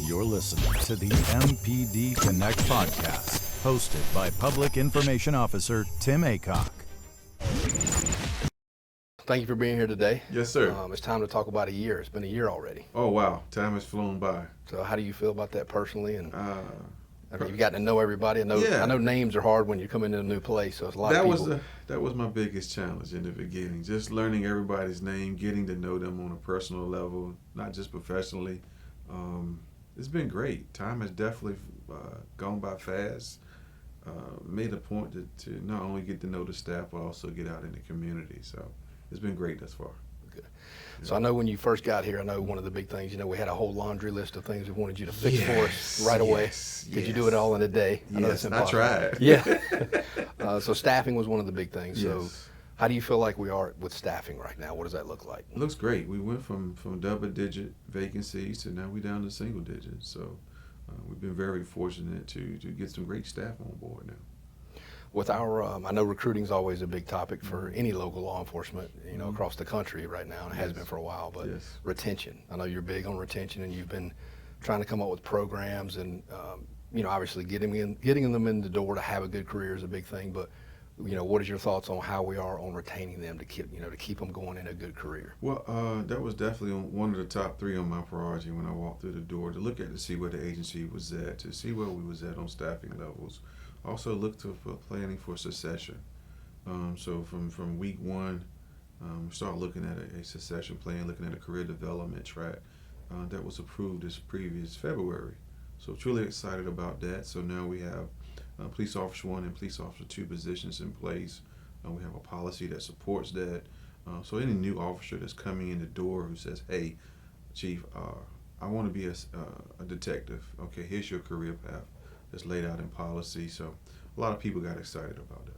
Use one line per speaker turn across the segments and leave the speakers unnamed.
You're listening to the MPD Connect podcast, hosted by Public Information Officer Tim Aycock.
Thank you for being here today.
Yes, sir.
It's time to talk about a year. It's been a year already.
Oh, wow. Time has flown by.
So how do you feel about that personally? And I mean, you've gotten to know everybody. I know names are hard when you come into a new place, so it's a lot of people.
That was my biggest challenge in the beginning, just learning everybody's name, getting to know them on a personal level, not just professionally. It's been great. Time has definitely gone by fast. Made a point to not only get to know the staff, but also get out in the community. So it's been great thus far.
Good. So I know when you first got here, I know one of the big things, we had a whole laundry list of things we wanted you to fix for us right away. Could you do it all in a day? I know that's impossible.
I tried.
Yeah. So staffing was one of the big things.
Yes.
So how do you feel like we are with staffing right now? What does that look like?
It looks great. We went from double-digit vacancies to now we're down to single digits. So we've been very fortunate to get some great staff on board now.
With our, I know recruiting is always a big topic for any local law enforcement, across the country right now, and it has been for a while, but retention. I know you're big on retention, and you've been trying to come up with programs and, obviously getting them in the door to have a good career is a big thing, but, what is your thoughts on how we are on retaining them to keep them going in a good career?
Well, that was definitely one of the top three on my priority when I walked through the door, to look at to see where the agency was at, to see where we was at on staffing levels. Also look for planning for succession. So from week one, start looking at a succession plan, looking at a career development track that was approved this previous February. So truly excited about that. So now we have Police Officer 1 and Police Officer 2 positions in place. We have a policy that supports that. So any new officer that's coming in the door who says, "Hey, Chief, I want to be a detective. Okay, here's your career path that's laid out in policy." So a lot of people got excited about that.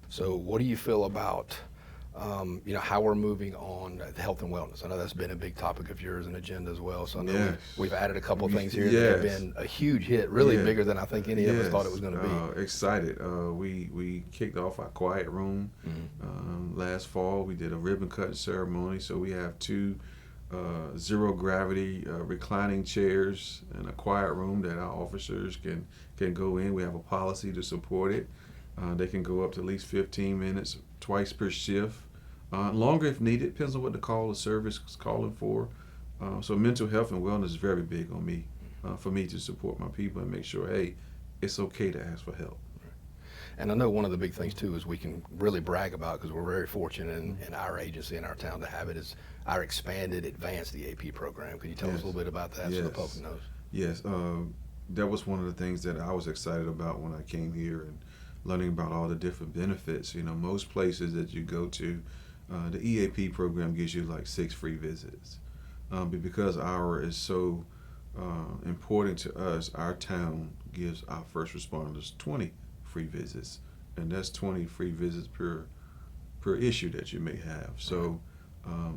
So what do you feel about, how we're moving on the health and wellness? I know that's been a big topic of yours and agenda as well. So I know we've added a couple of things here that have been a huge hit, really bigger than I think any of us thought it was going to be.
Excited. We kicked off our quiet room last fall. We did a ribbon cutting ceremony. So we have two zero gravity reclining chairs and a quiet room that our officers can go in. We have a policy to support it. They can go up to at least 15 minutes twice per shift. Longer if needed, depends on what the call of service is calling for. So mental health and wellness is very big on me, for me to support my people and make sure, hey, it's okay to ask for help.
And I know one of the big things too is we can really brag about, because we're very fortunate in our agency, in our town, to have it, is our expanded advanced EAP program. Could you tell us a little bit about that so the public knows?
Yes, that was one of the things that I was excited about when I came here, and learning about all the different benefits. Most places that you go to, the EAP program gives you like 6 free visits. But because our is so important to us, our town gives our first responders 20 free visits, and that's 20 free visits per issue that you may have. So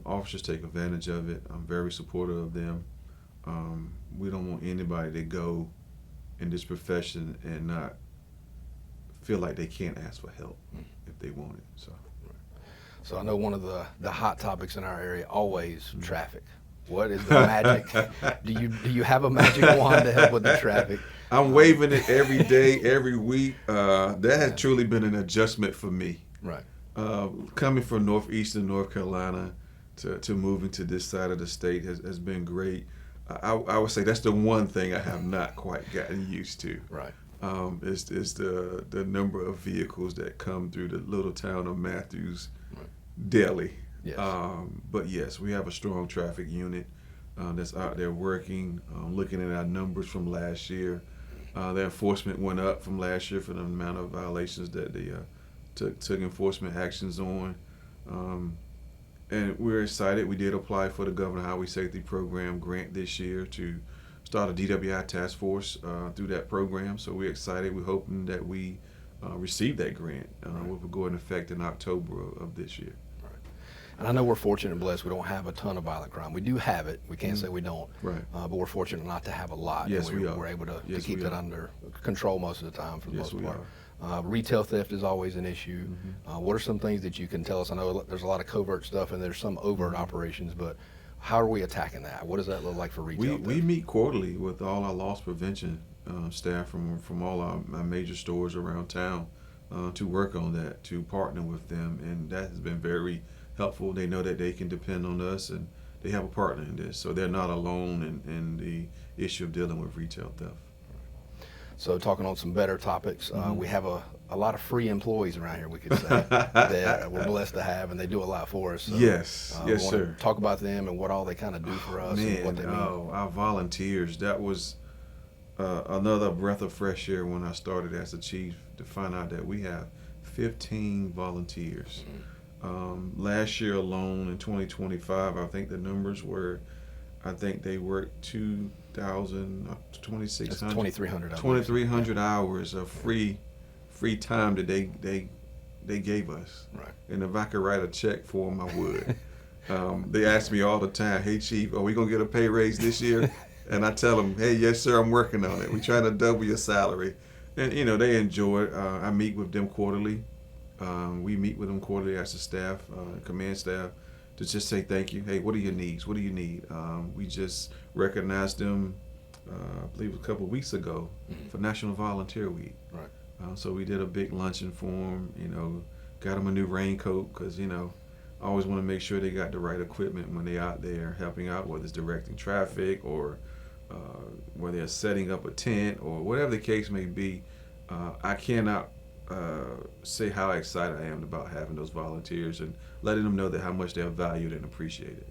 officers take advantage of it. I'm very supportive of them. We don't want anybody to go in this profession and not feel like they can't ask for help if they want it.
So I know one of the hot topics in our area always traffic. What is the magic? Do you have a magic wand to help with the traffic?
I'm waving it every day, every week. That has truly been an adjustment for me.
Right.
Coming from northeastern North Carolina to moving to this side of the state has been great. I would say that's the one thing I have not quite gotten used to.
Right.
Is the number of vehicles that come through the little town of Matthews daily.
Yes.
But yes, we have a strong traffic unit that's out there working, looking at our numbers from last year. The enforcement went up from last year for the amount of violations that they took enforcement actions on. And we're excited. We did apply for the Governor Highway Safety Program grant this year to start a DWI task force through that program. So we're excited. We're hoping that we receive that grant, which will go into effect in October of this year.
Right. And I know we're fortunate and blessed. We don't have a ton of violent crime. We do have it. We can't say we don't.
Right.
But we're fortunate not to have a lot.
Yes,
and
we are.
We're able to keep that under control most of the time for the most part.
Are.
Retail theft is always an issue. What are some things that you can tell us? I know there's a lot of covert stuff and there's some overt operations, but How are we attacking that? What does that look like for retail?
We meet quarterly with all our loss prevention staff from all our major stores around town to work on that, to partner with them, and that has been very helpful. They know that they can depend on us, and they have a partner in this, so they're not alone in the issue of dealing with retail theft.
So talking on some better topics, we have a lot of free employees around here, we could say, that we're blessed to have, and they do a lot for us. So,
Yes, yes, sir.
Talk about them and what all they kind of do for us and what they mean.
Our volunteers, that was another breath of fresh air when I started as the chief, to find out that we have 15 volunteers. Last year alone in 2025, I think the numbers were, they worked 2,300 hours of free time that they gave us.
Right.
And if I could write a check for them, I would. They ask me all the time, "Hey Chief, are we gonna get a pay raise this year?" And I tell them, "Hey, yes sir, I'm working on it. We're trying to double your salary." And they enjoy it. I meet with them quarterly. We meet with them quarterly as a staff, command staff, to just say thank you. Hey, what are your needs? What do you need? We just recognized them, I believe a couple of weeks ago, for National Volunteer Week.
Right.
So we did a big luncheon for them, got them a new raincoat, because, I always want to make sure they got the right equipment when they're out there helping out, whether it's directing traffic or whether they're setting up a tent or whatever the case may be. I cannot say how excited I am about having those volunteers and letting them know that how much they're valued and appreciated.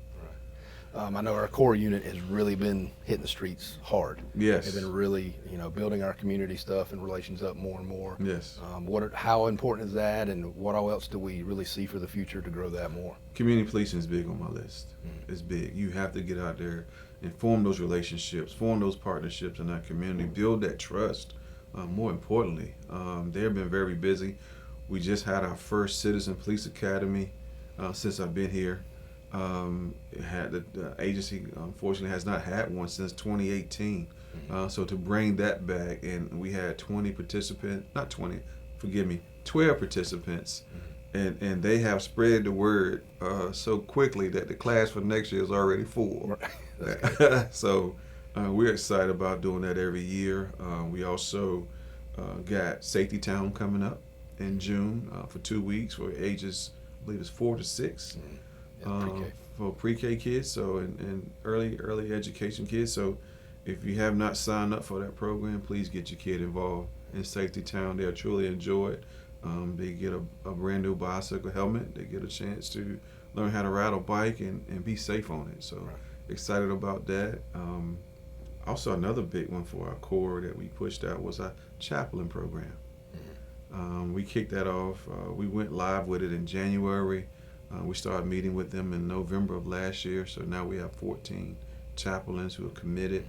I know our core unit has really been hitting the streets hard.
Yes.
They've been really, building our community stuff and relations up more and more.
Yes.
How important is that, and what all else do we really see for the future to grow that more?
Community policing is big on my list. It's big. You have to get out there and form those relationships, form those partnerships in that community, build that trust. More importantly, they have been very busy. We just had our first Citizen Police Academy since I've been here. The agency, unfortunately, has not had one since 2018. So to bring that back, and we had 12 participants, and they have spread the word so quickly that the class for next year is already full. So we're excited about doing that every year. We also got Safety Town coming up in June for 2 weeks for ages, I believe it's 4 to 6. For pre-K kids, so and early education kids. So if you have not signed up for that program, please get your kid involved in Safety Town. They'll truly enjoy it. They get a brand new bicycle helmet. They get a chance to learn how to ride a bike and be safe on it. So excited about that. Also, another big one for our core that we pushed out was our chaplain program. We kicked that off. We went live with it in January. We started meeting with them in November of last year, so now we have 14 chaplains who are committed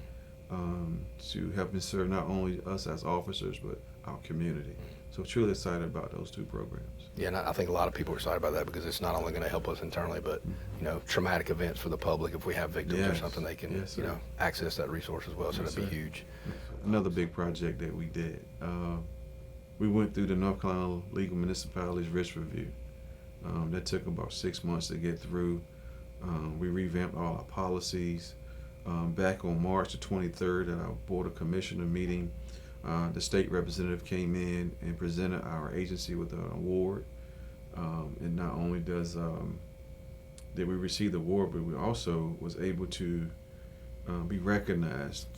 to helping serve not only us as officers, but our community. So truly excited about those two programs.
Yeah, and I think a lot of people are excited about that because it's not only going to help us internally, but traumatic events for the public. If we have victims or something, they can access that resource as well. So that'd be huge.
Another big project that we did. We went through the North Carolina League of Municipalities risk review. That took about 6 months to get through. We revamped all our policies. Back on March the 23rd at our Board of Commissioner meeting, the state representative came in and presented our agency with an award. And not only did we receive the award, but we also was able to be recognized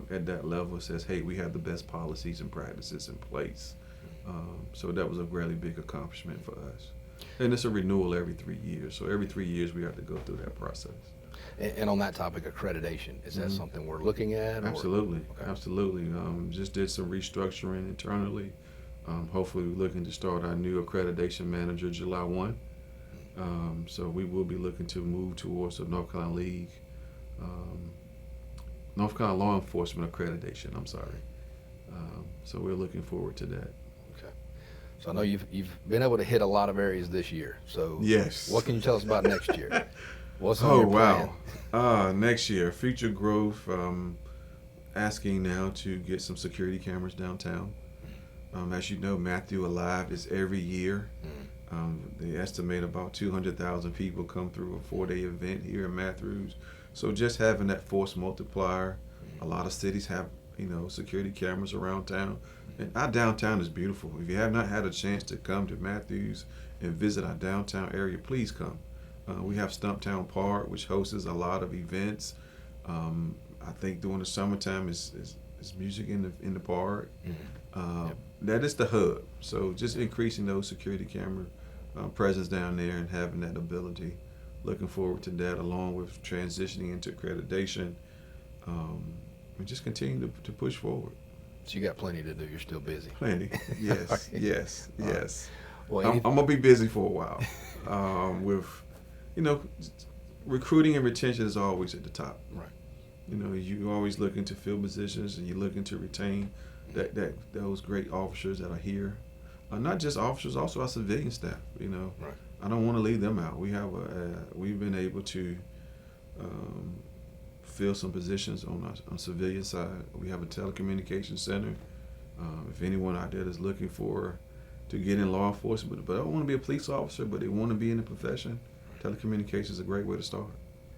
at that level. It says, hey, we have the best policies and practices in place. So that was a really big accomplishment for us. And it's a renewal every 3 years. So every 3 years we have to go through that process.
And on that topic, accreditation, is that something we're looking at?
Absolutely, absolutely. Just did some restructuring internally. Hopefully we're looking to start our new accreditation manager July 1. So we will be looking to move towards the North Carolina League, North Carolina Law Enforcement Accreditation, so we're looking forward to that.
So I know you've been able to hit a lot of areas this year. So
yes.
What can you tell us about next year? What's on your plan?
Next year, future growth. Asking now to get some security cameras downtown. As you know, Matthew Alive is every year. They estimate about 200,000 people come through a 4-day event here in Matthews. So just having that force multiplier, a lot of cities have, security cameras around town. And our downtown is beautiful. If you have not had a chance to come to Matthews and visit our downtown area, please come. We have Stumptown Park, which hosts a lot of events. I think during the summertime is music in the park. That is the hub. So just increasing those security camera presence down there and having that ability. Looking forward to that, along with transitioning into accreditation, and just continue to push forward.
So you got plenty to do. You're still busy.
Plenty. Yes.
Right.
Yes.
Well,
I'm gonna be busy for a while. With, recruiting and retention is always at the top.
Right.
You're always looking to fill positions, and you're looking to retain those great officers that are here. Not just officers, also our civilian staff.
Right.
I don't want to leave them out. We've been able to fill some positions on civilian side. We have a telecommunications center. If anyone out there is looking to get in law enforcement, but I don't want to be a police officer, but they want to be in the profession, telecommunications is a great way to start.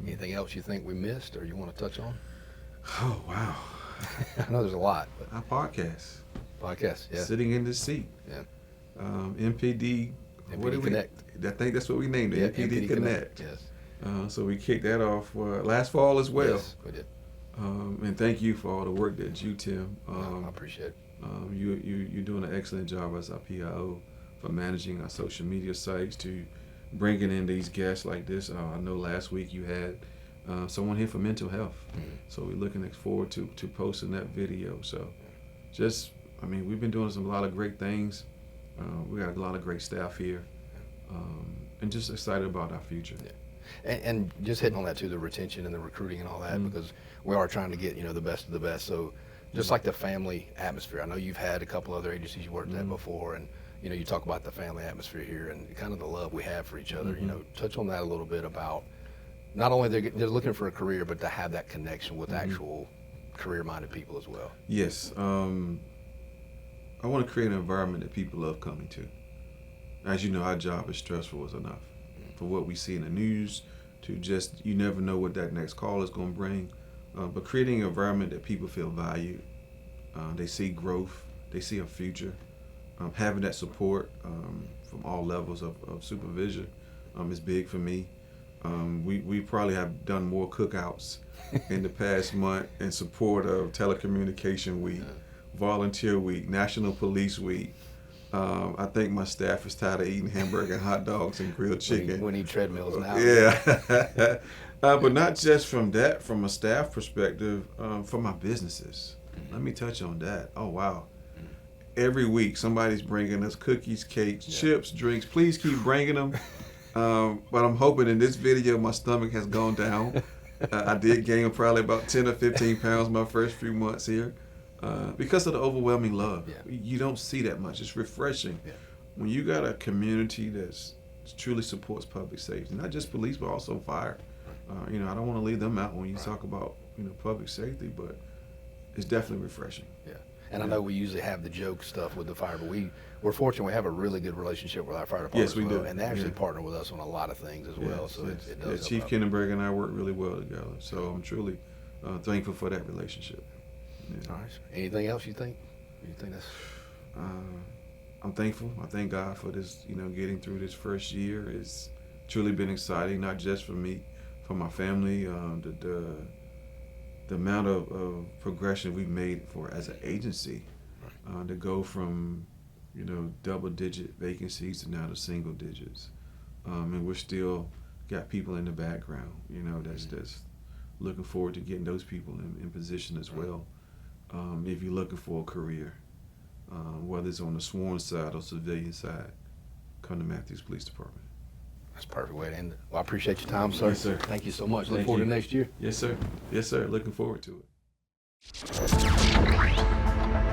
Anything else you think we missed or you want to touch on?
Oh, wow.
I know there's a lot. But
Our podcast.
yeah.
Sitting in this seat.
Yeah.
MPD.
MPD Connect.
I think that's what we named it,
Yeah,
MPD Connect.
Yes.
So we kicked that off last fall as well.
Yes, we did.
And thank you for all the work that you, Tim.
I appreciate it.
You're doing an excellent job as our PIO for managing our social media sites, to bringing in these guests like this. I know last week you had someone here for mental health. So we're looking forward to posting that video. So we've been doing a lot of great things. We got a lot of great staff here, and just excited about our future.
Yeah. And just hitting on that too, the retention and the recruiting and all that, because we are trying to get the best of the best. So just like the family atmosphere, I know you've had a couple other agencies you worked at before, and you talk about the family atmosphere here and kind of the love we have for each other. Touch on that a little bit about not only they're looking for a career, but to have that connection with actual career-minded people as well.
Yes. I want to create an environment that people love coming to. As you know, our job is stressful as enough. For what we see in the news, to just, you never know what that next call is going to bring. But creating an environment that people feel valued, they see growth, they see a future. Having that support from all levels of supervision is big for me. We probably have done more cookouts in the past month in support of Telecommunication Week, Volunteer Week, National Police Week. I think my staff is tired of eating hamburger and hot dogs and grilled chicken.
We need treadmills now.
Yeah. But not just from a staff perspective, from my businesses. Let me touch on that. Oh, wow. Every week somebody's bringing us cookies, cakes, chips, drinks. Please keep bringing them. But I'm hoping in this video my stomach has gone down. I did gain probably about 10 or 15 pounds my first few months here. Because of the overwhelming love. You don't see that much. It's refreshing when you got a community that truly supports public safety, not just police, but also fire. I don't want to leave them out when you talk about public safety, but it's definitely refreshing.
Yeah. And I know we usually have the joke stuff with the fire, but we're fortunate we have a really good relationship with our fire department.
Yes, we do.
And they actually partner with us on a lot of things as well. So it does.
Chief Kinnenberg and I work really well together. So I'm truly thankful for that relationship.
All right. Anything else you think? You think that's?
I'm thankful. I thank God for this. Getting through this first year. It's truly been exciting, not just for me, for my family. The amount of progression we've made as an agency, to go from double-digit vacancies to now to single digits, and we're still got people in the background. That's looking forward to getting those people in position as well. If you're looking for a career, whether it's on the sworn side or civilian side, come to Matthews Police Department.
That's a perfect way to end it. Well, I appreciate your time, sir.
Yes, sir.
Thank you so much. Look
Thank
forward
you.
to next year.
Yes, sir. Yes, sir. Looking forward to it.